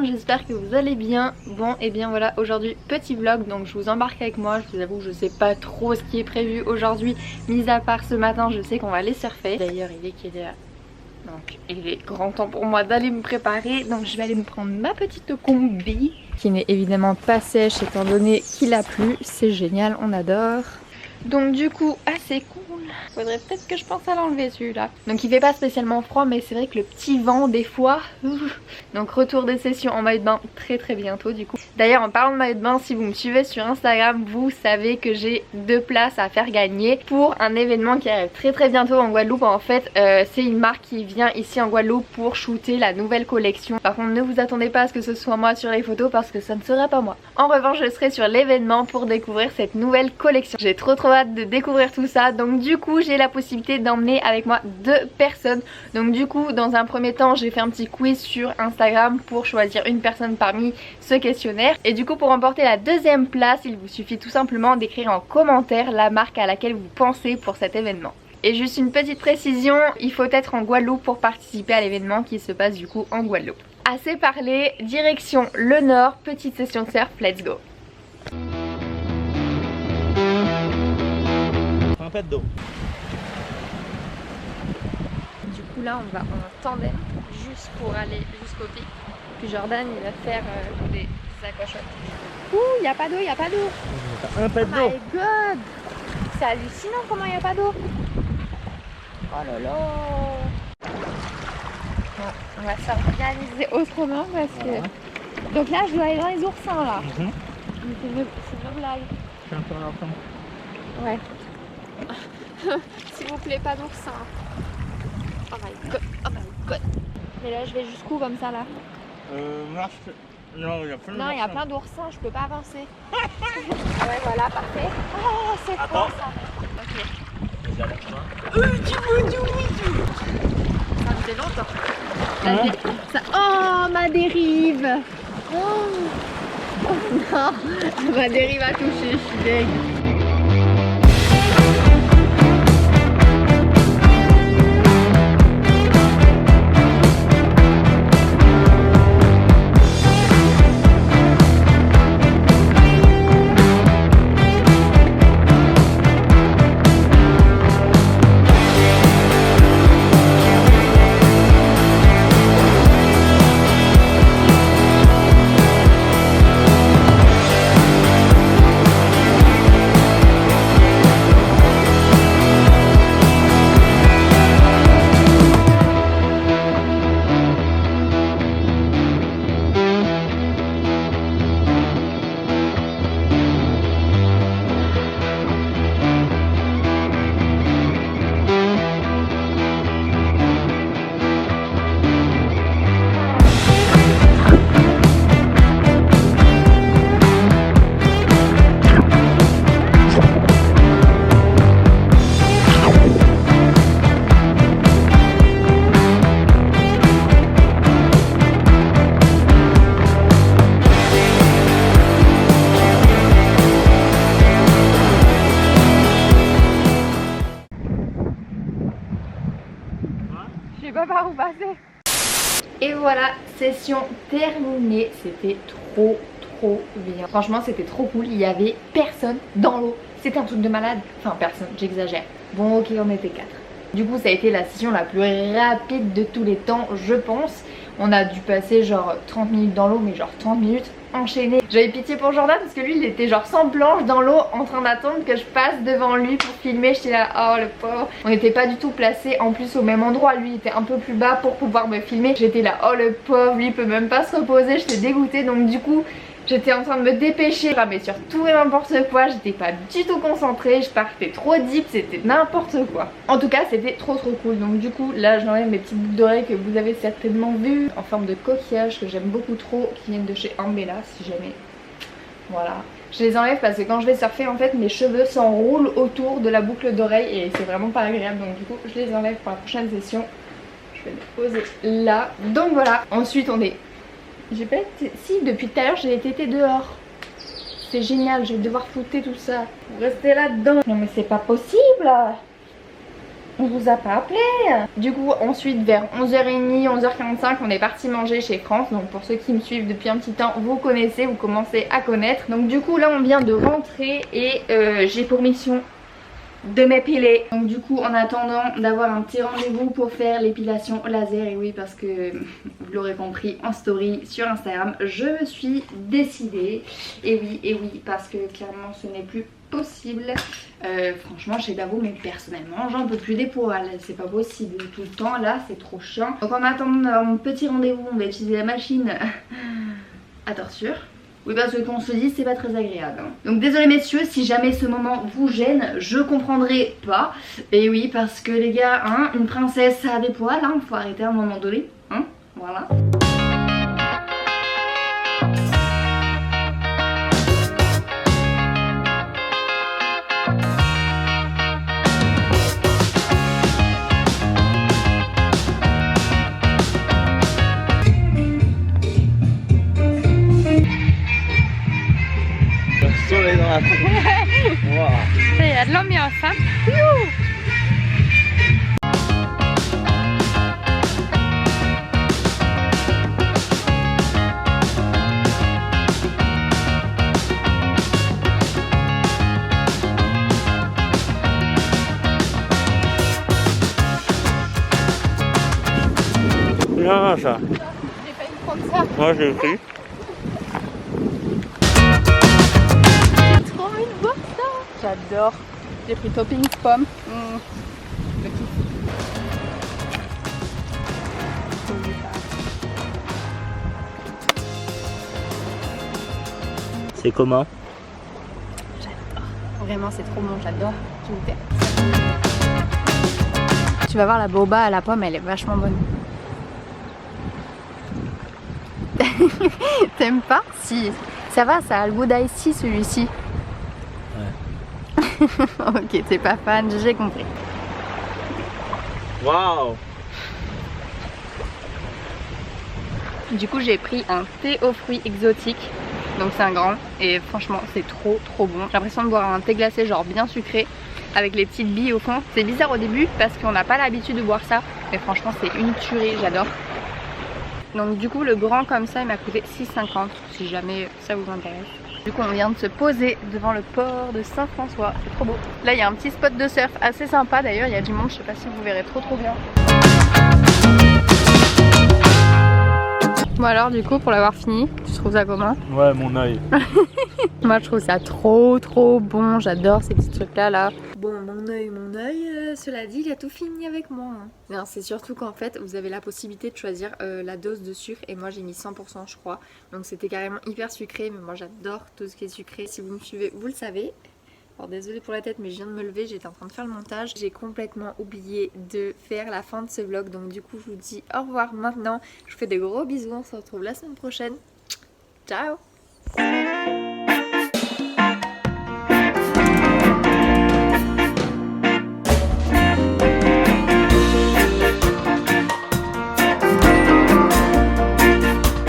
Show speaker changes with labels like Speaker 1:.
Speaker 1: j'espère que vous allez bien. Bon et bien voilà, aujourd'hui petit vlog, donc je vous embarque avec moi. Je vous avoue que je sais pas trop ce qui est prévu aujourd'hui, mis à part ce matin je sais qu'on va aller surfer. D'ailleurs il est qu'il est donc il est grand temps pour moi d'aller me préparer. Donc je vais aller me prendre ma petite combi qui n'est évidemment pas sèche étant donné qu'il a plu. C'est génial, on adore. Donc du coup assez cool. Faudrait peut-être que je pense à l'enlever celui-là. Donc il fait pas spécialement froid mais c'est vrai que le petit vent des fois. Donc retour des sessions en maillot de bain très bientôt du coup. D'ailleurs en parlant de maillot de bain, si vous me suivez sur Instagram, vous savez que j'ai 2 places à faire gagner pour un événement qui arrive très bientôt en Guadeloupe. En fait c'est une marque qui vient ici en Guadeloupe pour shooter la nouvelle collection. Par contre ne vous attendez pas à ce que ce soit moi sur les photos parce que ça ne sera pas moi. En revanche je serai sur l'événement pour découvrir cette nouvelle collection. J'ai trop hâte de découvrir tout ça. Donc du coup j'ai la possibilité d'emmener avec moi 2 personnes. Donc du coup dans un premier temps j'ai fait un petit quiz sur Instagram pour choisir une personne parmi ce questionnaire. Et du coup pour remporter la 2e place il vous suffit tout simplement d'écrire en commentaire la marque à laquelle vous pensez pour cet événement. Et juste une petite précision, il faut être en Guadeloupe pour participer à l'événement qui se passe du coup en Guadeloupe. Assez parlé, direction le nord, petite session de surf, let's go.
Speaker 2: Un peu d'eau.
Speaker 1: Du coup là on va en tandem juste pour aller jusqu'au pic. Puis Jordan il va faire des accrochottes. Ouh y a pas d'eau, y a pas d'eau.
Speaker 2: Un peu
Speaker 1: Oh
Speaker 2: d'eau.
Speaker 1: my god. C'est hallucinant comment y a pas d'eau. Oh là là. Bon, on va s'organiser autrement parce que... Donc là je dois aller dans les oursins là. Mais c'est une blague.
Speaker 2: C'est un peu important.
Speaker 1: Ouais. S'il vous plaît, pas d'oursin. Oh my god, oh my god. Mais là, je vais jusqu'où comme ça là?
Speaker 2: Marche. Non, il y a plein de
Speaker 1: Non, il y a plein d'oursins, je peux pas avancer. Ouais, voilà, parfait. Oh, c'est quoi ça? Ok. Ça me fait longtemps. Oh, ma dérive. Oh. Non, ma dérive a touché, je suis deg. Je sais pas par où passer. Et voilà, session terminée. C'était trop bien. Franchement c'était trop cool. Il y avait personne dans l'eau. C'était un truc de malade. Enfin personne, j'exagère. Bon ok, on était 4. Du coup ça a été la session la plus rapide de tous les temps je pense. On a dû passer genre 30 minutes dans l'eau, mais genre 30 minutes enchaînées. J'avais pitié pour Jordan parce que lui il était genre sans planche dans l'eau en train d'attendre que je passe devant lui pour filmer. J'étais là, oh le pauvre. On n'était pas du tout placés en plus au même endroit. Lui il était un peu plus bas pour pouvoir me filmer. J'étais là, oh le pauvre, lui il peut même pas se reposer. J'étais dégoûtée donc du coup j'étais en train de me dépêcher, je ramais sur tout et n'importe quoi, j'étais pas du tout concentrée, je partais trop deep, c'était n'importe quoi. En tout cas c'était trop cool. Donc du coup là j'enlève mes petites boucles d'oreilles que vous avez certainement vues en forme de coquillage que j'aime beaucoup trop, qui viennent de chez Ambella si jamais. Voilà. Je les enlève parce que quand je vais surfer en fait mes cheveux s'enroulent autour de la boucle d'oreille et c'est vraiment pas agréable. Donc du coup je les enlève pour la prochaine session. Je vais les poser là. Donc voilà. Ensuite on est... J'ai pas été... Si, depuis tout à l'heure j'ai été dehors. C'est génial, je vais devoir fouter tout ça. Rester là-dedans. Non mais c'est pas possible. On vous a pas appelé. Du coup ensuite vers 11h30, 11h45 on est parti manger chez France. Donc pour ceux qui me suivent depuis un petit temps, vous connaissez, vous commencez à connaître. Donc du coup là on vient de rentrer et j'ai pour mission de m'épiler. Donc du coup en attendant d'avoir un petit rendez-vous pour faire l'épilation laser. Et oui, parce que vous l'aurez compris en story sur Instagram, je me suis décidée. Et oui, parce que clairement ce n'est plus possible. Franchement je sais pas vous, mais personnellement j'en peux plus des poils. C'est pas possible tout le temps là, c'est trop chiant. Donc en attendant d'avoir mon petit rendez-vous, on va utiliser la machine à torsure. Oui, parce que qu'on se dit c'est pas très agréable. Donc désolé messieurs si jamais ce moment vous gêne, je comprendrai pas. Et oui, parce que les gars, hein, une princesse ça a des poils, hein, faut arrêter à un moment donné, hein, voilà.
Speaker 2: Soleil dans la tête. Wow.
Speaker 1: Il y a de l'ambiance, hein.
Speaker 2: Bien ça.
Speaker 1: J'ai failli prendre ça.
Speaker 2: Moi je l'ai pris.
Speaker 1: Trop une boîte ça. J'adore. J'ai pris topping pomme. Le kiff.
Speaker 2: C'est comment?
Speaker 1: J'adore. Vraiment c'est trop bon, j'adore. Je vous fais. Tu vas voir la boba à la pomme, elle est vachement bonne. T'aimes pas? Si. Ça va, ça a le goût d'ice celui-ci.
Speaker 2: Ouais.
Speaker 1: Ok, t'es pas fan, j'ai compris.
Speaker 2: Waouh.
Speaker 1: Du coup j'ai pris un thé aux fruits exotiques. Donc c'est un grand et franchement c'est trop bon. J'ai l'impression de boire un thé glacé genre bien sucré avec les petites billes au fond. C'est bizarre au début parce qu'on n'a pas l'habitude de boire ça. Mais franchement c'est une tuerie, j'adore. Donc du coup le grand comme ça il m'a coûté 6,50 si jamais ça vous intéresse. Du coup on vient de se poser devant le port de Saint-François, c'est trop beau. Là il y a un petit spot de surf assez sympa d'ailleurs, il y a du monde, je sais pas si vous verrez trop bien. Bon alors du coup pour l'avoir fini, tu trouves ça comment?
Speaker 2: Ouais, mon œil.
Speaker 1: Moi je trouve ça trop bon, j'adore ces petits trucs là. Bon mon œil, cela dit il a tout fini avec moi. Non, c'est surtout qu'en fait vous avez la possibilité de choisir la dose de sucre et moi j'ai mis 100% je crois. Donc c'était carrément hyper sucré, mais moi j'adore tout ce qui est sucré. Si vous me suivez vous le savez. Alors désolée pour la tête mais je viens de me lever, j'étais en train de faire le montage. J'ai complètement oublié de faire la fin de ce vlog. Donc du coup je vous dis au revoir maintenant. Je vous fais des gros bisous, on se retrouve la semaine prochaine. Ciao.